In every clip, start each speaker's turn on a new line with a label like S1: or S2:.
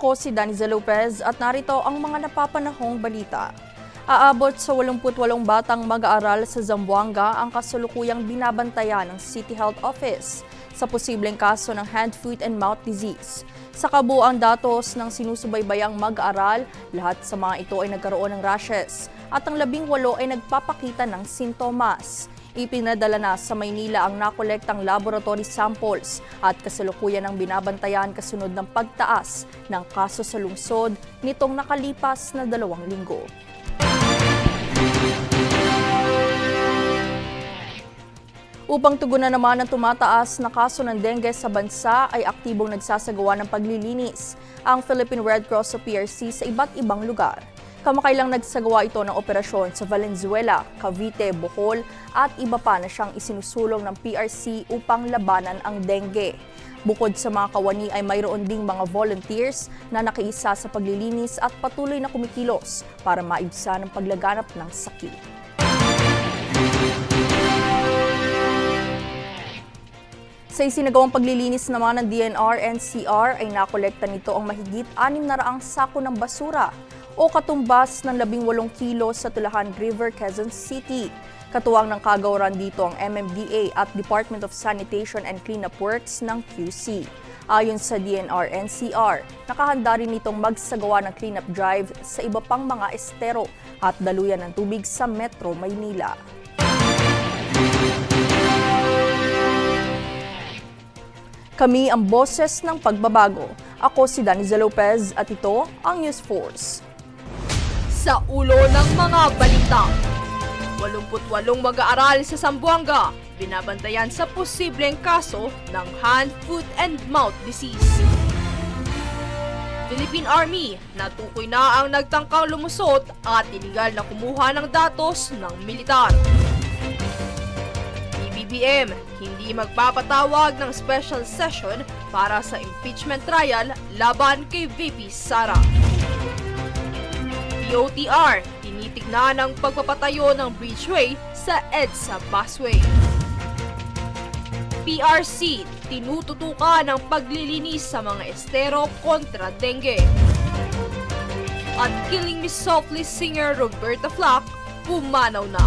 S1: Ako si Daniza Lopez at narito ang mga napapanahong balita. Aabot sa 88 batang mag-aaral sa Zamboanga ang kasalukuyang binabantayan ng City Health Office sa posibleng kaso ng hand, foot and mouth disease. Sa kabuuang datos ng sinusubaybayang mag-aaral, lahat sa mga ito ay nagkaroon ng rashes at ang 18 ay nagpapakita ng sintomas. Ipinadala na sa Maynila ang nakolektang laboratory samples at kasalukuyan ang binabantayan kasunod ng pagtaas ng kaso sa lungsod nitong nakalipas na 2 linggo. Upang tugunan naman ang tumataas na kaso ng dengue sa bansa ay aktibong nagsasagawa ng paglilinis ang Philippine Red Cross o PRC sa iba't ibang lugar. Kamakailang nagsagawa ito ng operasyon sa Valenzuela, Cavite, Bohol at iba pa na siyang isinusulong ng PRC upang labanan ang dengue. Bukod sa mga kawani ay mayroon ding mga volunteers na nakiisa sa paglilinis at patuloy na kumikilos para maibsan ang paglaganap ng sakit. Sa isinagawang paglilinis naman ng DNR-NCR ay nakolekta nito ang mahigit 600 sako ng basura o katumbas ng 18 kilo sa Tulahan River, Quezon City. Katuwang ng kagawaran dito ang MMDA at Department of Sanitation and Cleanup Works ng QC. Ayon sa DNR-NCR, nakahanda rin itong magsagawa ng cleanup drive sa iba pang mga estero at daluyan ng tubig sa Metro Maynila. Kami ang boses ng pagbabago. Ako si Daniza Lopez at ito ang News Force.
S2: Sa ulo ng mga balita, 88 mag-aaral sa Zamboanga binabantayan sa posibleng kaso ng hand, foot and mouth disease. Philippine Army natukoy na ang nagtangkang lumusot at iligal na kumuha ng datos ng militar. BBM hindi magpapatawag ng special session para sa impeachment trial laban kay VP Sara. DOTR tinitignan ang pagpapatayo ng bridgeway sa EDSA busway. PRC tinututukan ang paglilinis sa mga estero kontra dengue. At Killing Me Softly singer Roberta Flack pumanaw na.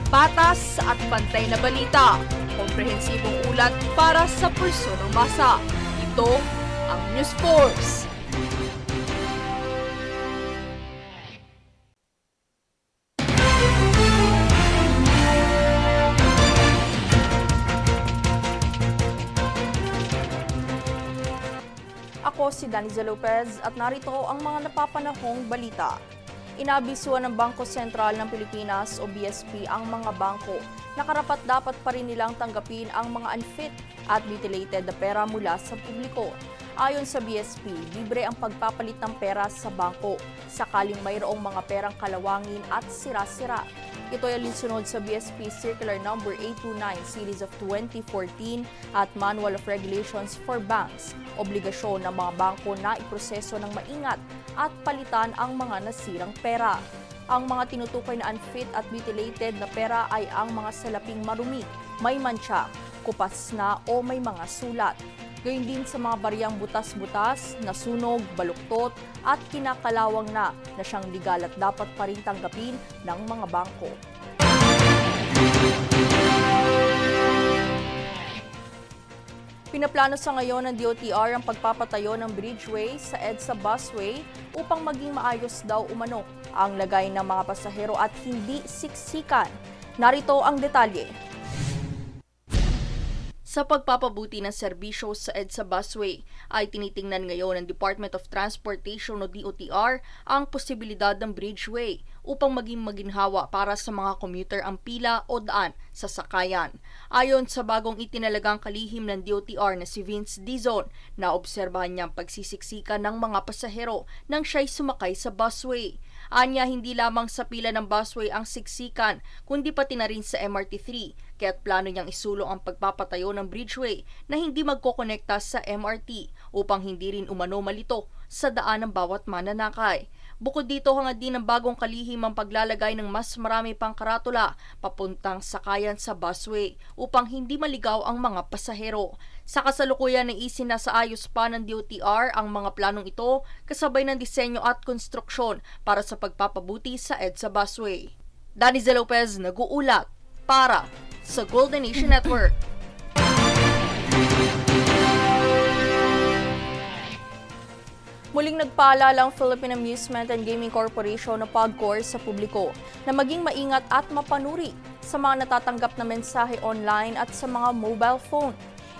S2: Patas at pantay na balita, komprehensibong ulat para sa pulso ng masa. Ito ang News Force.
S1: Ako si Daniza Lopez at narito ang mga napapanahong balita. Inabisuan ng Bangko Sentral ng Pilipinas o BSP ang mga bangko na karapat-dapat pa rin nilang tanggapin ang mga unfit at mutilated na pera mula sa publiko. Ayon sa BSP, libre ang pagpapalit ng pera sa bangko sakaling mayroong mga perang kalawangin at sira-sira. Ito ay alinsunod sa BSP Circular No. 829 Series of 2014 at Manual of Regulations for Banks. Obligasyon ng mga bangko na iproseso ng maingat at palitan ang mga nasirang pera. Ang mga tinutukoy na unfit at mutilated na pera ay ang mga salaping marumi, may mantsa, kupas na o may mga sulat. Gayun din sa mga bariyang butas-butas, nasunog, baluktot at kinakalawang na siyang legal at dapat pa rin tanggapin ng mga bangko. Pinaplano sa ngayon ng DOTR ang pagpapatayo ng bridgeway sa EDSA busway upang maging maayos daw umano ang lagay ng mga pasahero at hindi siksikan. Narito ang detalye. Sa pagpapabuti ng serbisyo sa EDSA busway ay tinitingnan ngayon ng Department of Transportation o DOTR ang posibilidad ng bridgeway upang maging maginhawa para sa mga commuter ang pila o daan sa sakayan. Ayon sa bagong itinalagang kalihim ng DOTR na si Vince Dizon, naobserbahan niya ang pagsisiksikan ng mga pasahero nang siya'y sumakay sa busway. Anya, hindi lamang sa pila ng busway ang siksikan, kundi pati na rin sa MRT3, kaya't plano niyang isulong ang pagpapatayo ng bridgeway na hindi magkokonekta sa MRT upang hindi rin umano malito sa daan ng bawat mananakay. Bukod dito, hangad din ang bagong kalihim ang paglalagay ng mas marami pang karatula papuntang sakayan sa busway upang hindi maligaw ang mga pasahero. Sa kasalukuyan ay isinasaayos pa ng DOTR ang mga planong ito kasabay ng disenyo at konstruksyon para sa pagpapabuti sa EDSA busway. Daniza Lopez, nag-uulat para sa Golden Nation Network. Muling nagpaalala ang Philippine Amusement and Gaming Corporation o PAGCOR sa publiko na maging maingat at mapanuri sa mga natatanggap na mensahe online at sa mga mobile phone.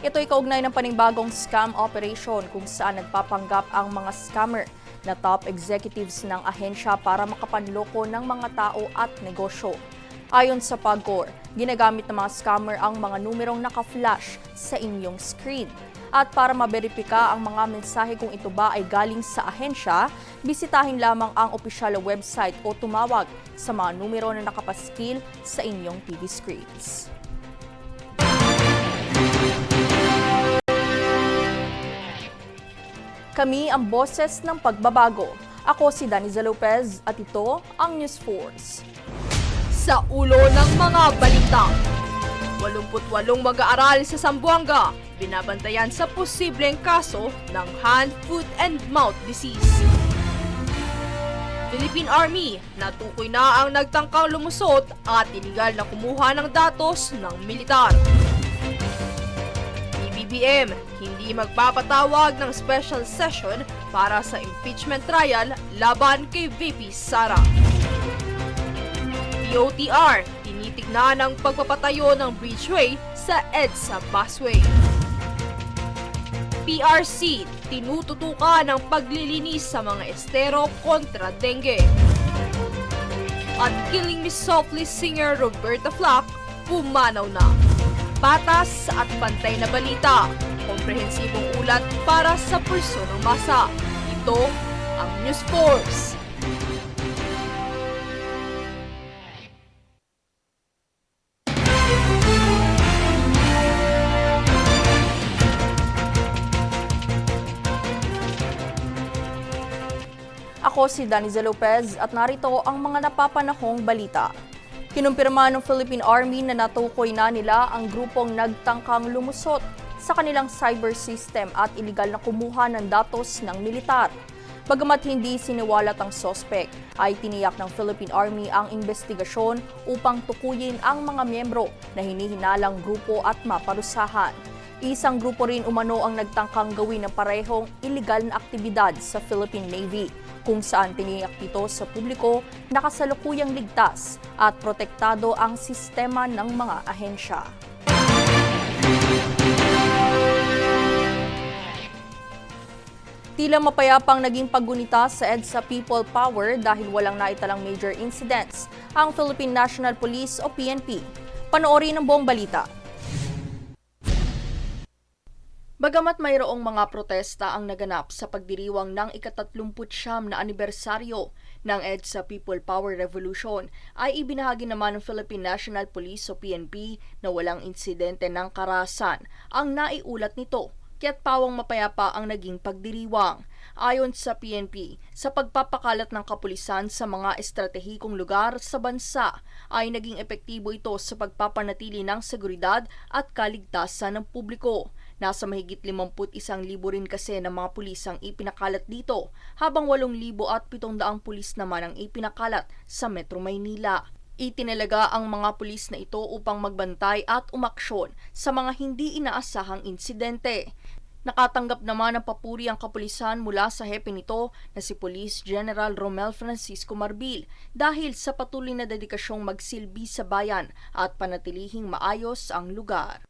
S1: Ito ay kaugnay ng panibagong scam operation kung saan nagpapanggap ang mga scammer na top executives ng ahensya para makapanloko ng mga tao at negosyo. Ayon sa PAGCOR, ginagamit ng mga scammer ang mga numerong naka-flash sa inyong screen. At para maberipika ang mga mensahe kung ito ba ay galing sa ahensya, bisitahin lamang ang opisyal na website o tumawag sa mga numero na nakapaskil sa inyong TV screens. Kami ang boses ng pagbabago. Ako si Daniza Lopez at ito ang News Force.
S2: Sa ulo ng mga balita, 88 mag-aaral sa Zamboanga binabantayan sa posibleng kaso ng hand, foot, and mouth disease. Philippine Army, natukoy na ang nagtangkang lumusot at iligal na kumuha ng datos ng militar. PBBM, hindi magpapatawag ng special session para sa impeachment trial laban kay VP Sara. DOTR, tinitignan ang pagpapatayo ng bridgeway sa EDSA busway. PRC, tinututukan ang paglilinis sa mga estero kontra dengue. At Killing Me Softly singer Roberta Flack, pumanaw na. Patas at pantay na balita, komprehensibong ulat para sa pulso ng masa. Ito ang News Force.
S1: Ako si Daniza Lopez at narito ang mga napapanahong balita. Kinumpirma ng Philippine Army na natukoy na nila ang grupong nagtangkang lumusot sa kanilang cyber system at iligal na kumuha ng datos ng militar. Bagamat hindi siniwalat ang sospek, ay tiniyak ng Philippine Army ang investigasyon upang tukuyin ang mga miyembro na hinihinalang grupo at maparusahan. Isang grupo rin umano ang nagtangkang gawin ng parehong iligal na aktibidad sa Philippine Navy, kung saan tiniyak ito sa publiko na kasalukuyang ligtas at protektado ang sistema ng mga ahensya. Tila mapayapang naging paggunita sa EDSA People Power dahil walang naitalang major incidents ang Philippine National Police o PNP. Panoorin ang buong balita. Bagamat mayroong mga protesta ang naganap sa pagdiriwang ng ika-39 na anibersaryo ng EDSA People Power Revolution, ay ibinahagi naman ng Philippine National Police o PNP na walang insidente ng karahasan ang naiulat nito, kaya't pawang mapayapa ang naging pagdiriwang. Ayon sa PNP, sa pagpapakalat ng kapulisan sa mga estratehikong lugar sa bansa, ay naging epektibo ito sa pagpapanatili ng seguridad at kaligtasan ng publiko. Nasa mahigit 51,000 rin kasi ng mga pulis ang ipinakalat dito, habang 8,700 pulis naman ang ipinakalat sa Metro Maynila. Itinalaga ang mga pulis na ito upang magbantay at umaksyon sa mga hindi inaasahang insidente. Nakatanggap naman ng papuri ang kapulisan mula sa hepe nito na si Police General Romel Francisco Marbil dahil sa patuloy na dedikasyong magsilbi sa bayan at panatilihing maayos ang lugar.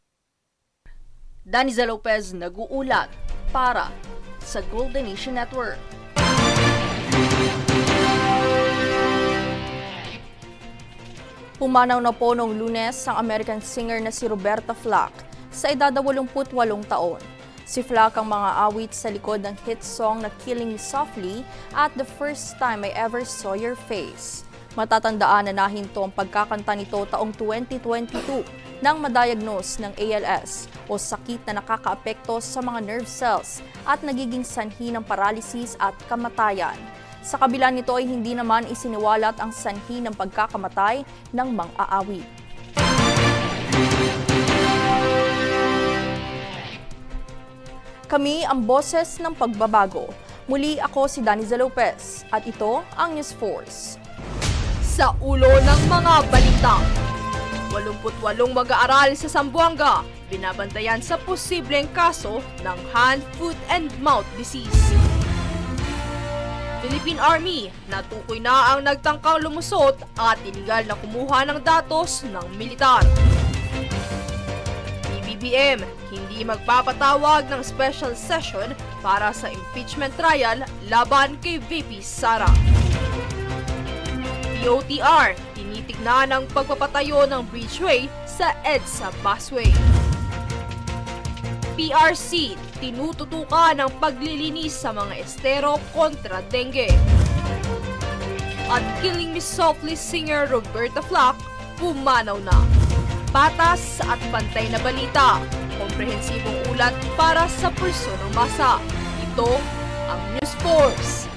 S1: Daniza Lopez, nag-uulat para sa Golden Nation Network. Pumanaw na po noong Lunes ang American singer na si Roberta Flack sa edad na 88 taon. Si Flack ang mga awit sa likod ng hit song na Killing Me Softly at The First Time I Ever Saw Your Face. Matatandaan na nahinto ang pagkakanta nito taong 2022 nang madiagnose ng ALS o sakit na nakakaapekto sa mga nerve cells at nagiging sanhi ng paralysis at kamatayan. Sa kabila nito ay hindi naman isiniwalat ang sanhi ng pagkakamatay ng mang-aawi. Kami ang boses ng pagbabago. Muli ako si Daniza Lopez at ito ang News Force.
S2: Sa ulo ng mga balita, 88 mag-aaral sa Zamboanga binabantayan sa posibleng kaso ng hand, foot, and mouth disease. Philippine Army, natukoy na ang nagtangkang lumusot at iligal na kumuha ng datos ng militar. BBM, hindi magpapatawag ng special session para sa impeachment trial laban kay VP Sara. POTR, tinitignan ang pagpapatayo ng bridgeway sa EDSA busway. PRC, tinututukan ang paglilinis sa mga estero kontra dengue. At Killing Me Softly singer Roberta Flack, pumanaw na. Patas at pantay na balita, komprehensibong ulat para sa pulso ng masa. Ito ang News Force.